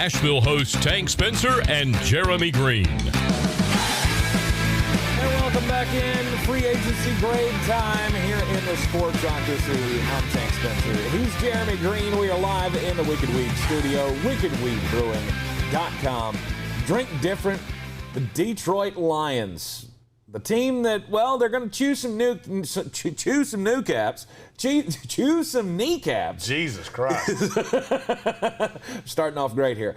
Nashville hosts Tank Spencer and Jeremy Greene. And welcome back in. Free agency grade time here in the Sportsocracy. I'm Tank Spencer. He's Jeremy Greene. We are live in the Wicked Weed studio, wickedweedbrewing.com. Drink different. The Detroit Lions. The team that, well, they're going to chew some kneecaps. Jesus Christ. Starting off great here.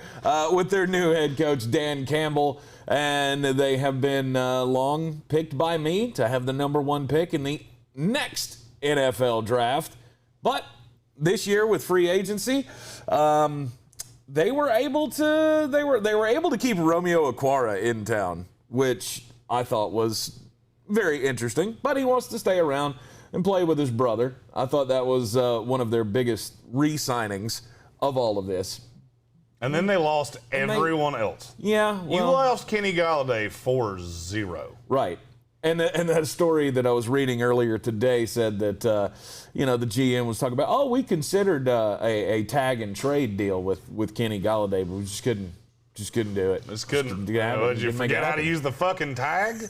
With their new head coach, Dan Campbell. And they have been long picked by me to have the number one pick in the next NFL draft. But this year with free agency, they were able to keep Romeo Okwara in town, which I thought was very interesting. But he wants to stay around and play with his brother. I thought that was one of their biggest re-signings of all of this. And then they lost everyone else. Yeah. Well, you lost Kenny Galladay 4-0. Right. And that story that I was reading earlier today said that, the GM was talking about, we considered a tag and trade deal with Kenny Galladay, but we just couldn't do it. Just couldn't. Did you forget how to use the fucking tag?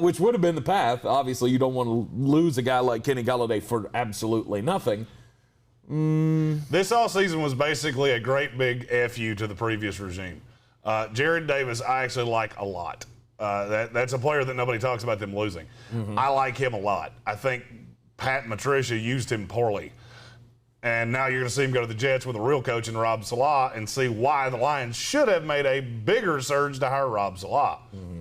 Which would have been the path. Obviously, you don't want to lose a guy like Kenny Galladay for absolutely nothing. This offseason was basically a great big FU to the previous regime. Jared Davis, I actually like a lot. That's a player that nobody talks about them losing. Mm-hmm. I like him a lot. I think Pat Matricia used him poorly. And now you're going to see him go to the Jets with a real coach in Rob Salah and see why the Lions should have made a bigger surge to hire Rob Salah. Mm-hmm.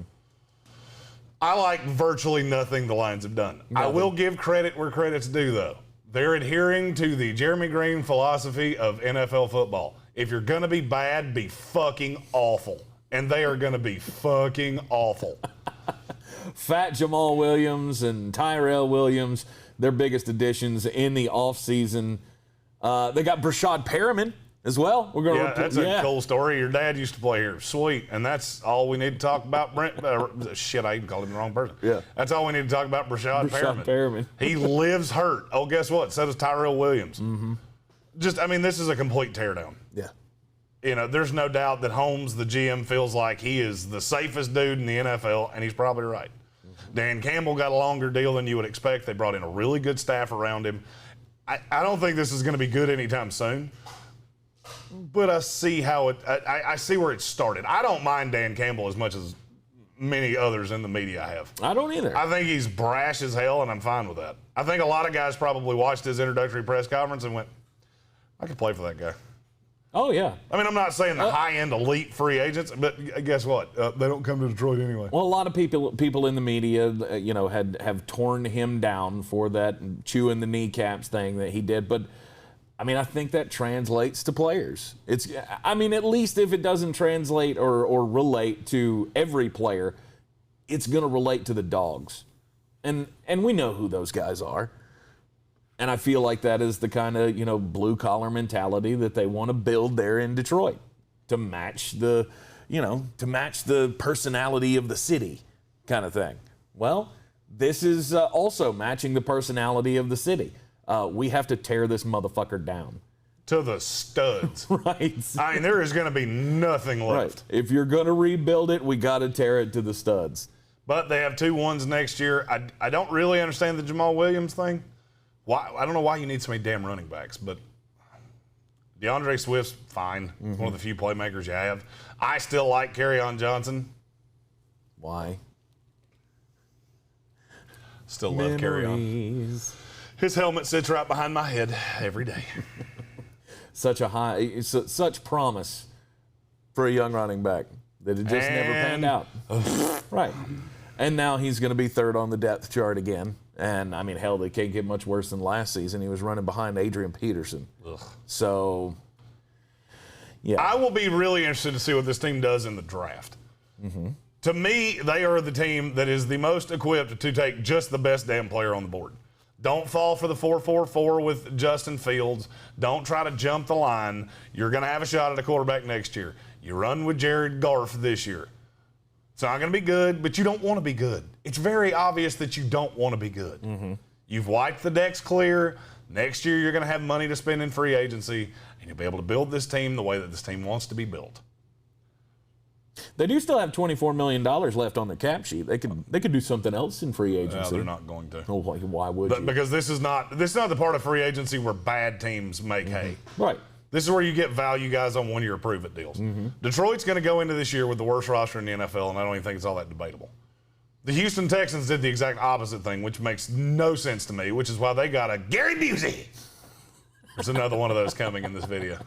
I like virtually nothing the Lions have done. Nothing. I will give credit where credit's due, though. They're adhering to the Jeremy Greene philosophy of NFL football. If you're going to be bad, be fucking awful. And they are going to be fucking awful. Fat Jamaal Williams and Tyrell Williams, their biggest additions in the offseason. They got Brashad Perriman as well. That's a cool story. Your dad used to play here. Sweet. And that's all we need to talk about. Shit, I even called him the wrong person. Yeah. That's all we need to talk about, Brashad Perriman. He lives hurt. Oh, guess what? So does Tyrell Williams. Mm-hmm. This is a complete teardown. Yeah. There's no doubt that Holmes, the GM, feels like he is the safest dude in the NFL, and he's probably right. Mm-hmm. Dan Campbell got a longer deal than you would expect. They brought in a really good staff around him. I don't think this is going to be good anytime soon, but I see I see where it started. I don't mind Dan Campbell as much as many others in the media have. I don't either. I think he's brash as hell, and I'm fine with that. I think a lot of guys probably watched his introductory press conference and went, I could play for that guy. Oh, yeah. I mean, I'm not saying the high-end elite free agents, but guess what? They don't come to Detroit anyway. Well, a lot of people in the media, have torn him down for that chewing the kneecaps thing that he did. But, I think that translates to players. At least if it doesn't translate or relate to every player, it's going to relate to the dogs. And we know who those guys are. And I feel like that is the kind of, blue-collar mentality that they want to build there in Detroit to match the personality of the city kind of thing. Well, this is also matching the personality of the city. We have to tear this motherfucker down. To the studs. Right. There is going to be nothing left. Right. If you're going to rebuild it, we got to tear it to the studs. But they have 2 1s next year. I don't really understand the Jamaal Williams thing. Why? I don't know why you need so many damn running backs, but DeAndre Swift's fine. Mm-hmm. One of the few playmakers you have. I still like Kerryon Johnson. Why? Still love Kerryon. His helmet sits right behind my head every day. Such promise for a young running back that it just never panned out. Right. And now he's going to be third on the depth chart again. And, hell, they can't get much worse than last season. He was running behind Adrian Peterson. Ugh. So, yeah. I will be really interested to see what this team does in the draft. Mm-hmm. To me, they are the team that is the most equipped to take just the best damn player on the board. Don't fall for the 4-4-4 with Justin Fields. Don't try to jump the line. You're going to have a shot at a quarterback next year. You run with Jared Goff this year. It's not going to be good, but you don't want to be good. It's very obvious that you don't want to be good. Mm-hmm. You've wiped the decks clear. Next year, you're going to have money to spend in free agency, and you'll be able to build this team the way that this team wants to be built. They do still have $24 million left on the cap sheet. They could do something else in free agency. No, they're not going to. Oh, why would you? Because this is not the part of free agency where bad teams make hay. Right. This is where you get value guys on one-year prove-it deals. Detroit's going to go into this year with the worst roster in the NFL, and I don't even think it's all that debatable. The Houston Texans did the exact opposite thing, which makes no sense to me, which is why they got a Gary Busey. There's another one of those coming in this video.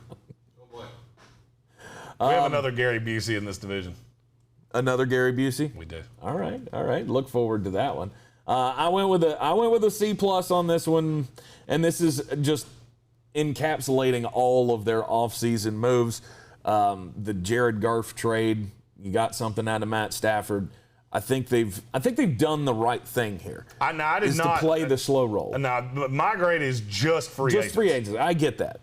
We have another Gary Busey in this division. Another Gary Busey? We do. All right. Look forward to that one. I went with a C+ on this one, and this is just encapsulating all of their offseason moves. The Jared Goff trade, you got something out of Matt Stafford. I think they've done the right thing here. To play the slow roll. No, my grade is just free agents. Just free agents. I get that.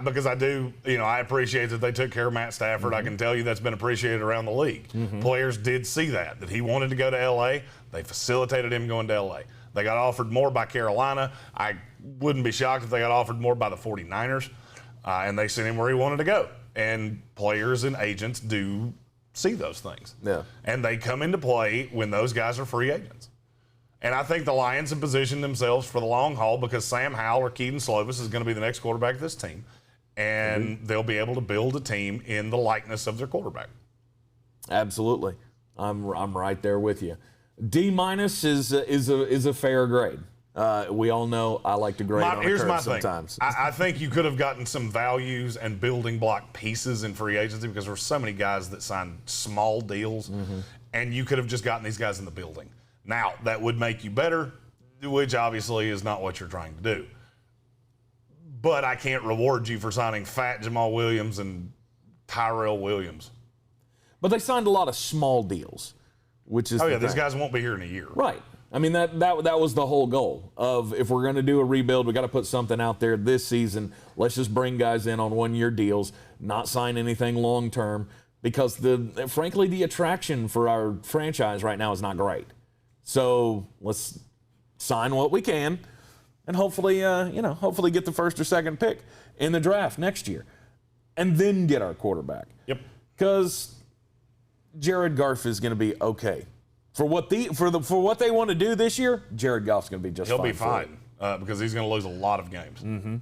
Because I do, I appreciate that they took care of Matt Stafford. I can tell you that's been appreciated around the league. Players did see that he wanted to go to L.A. They facilitated him going to L.A. They got offered more by Carolina. I wouldn't be shocked if they got offered more by the 49ers. And they sent him where he wanted to go. And players and agents do see those things. Yeah. And they come into play when those guys are free agents. And I think the Lions have positioned themselves for the long haul because Sam Howell or Keaton Slovis is going to be the next quarterback of this team. And they'll be able to build a team in the likeness of their quarterback. Absolutely. I'm right there with you. D- is a fair grade. We all know I like to grade on a curve sometimes. I think you could have gotten some values and building block pieces in free agency because there's so many guys that signed small deals, and you could have just gotten these guys in the building. Now, that would make you better, which obviously is not what you're trying to do. But I can't reward you for signing fat Jamaal Williams and Tyrell Williams. But they signed a lot of small deals, which is these guys won't be here in a year. Right. I mean, that was the whole goal of if we're going to do a rebuild, we got to put something out there this season. Let's just bring guys in on one-year deals, not sign anything long-term, because frankly, the attraction for our franchise right now is not great. So let's sign what we can, and hopefully get the first or second pick in the draft next year, and then get our quarterback. Yep. Because Jared Goff is going to be okay for what they want to do this year. Jared Goff's going to be just fine. He'll be fine because he's going to lose a lot of games.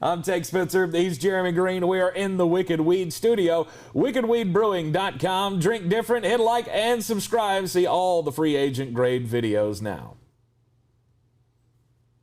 I'm Tex Spencer. He's Jeremy Greene. We are in the Wicked Weed studio. WickedWeedBrewing.com. Drink different. Hit like and subscribe. See all the free agent grade videos now.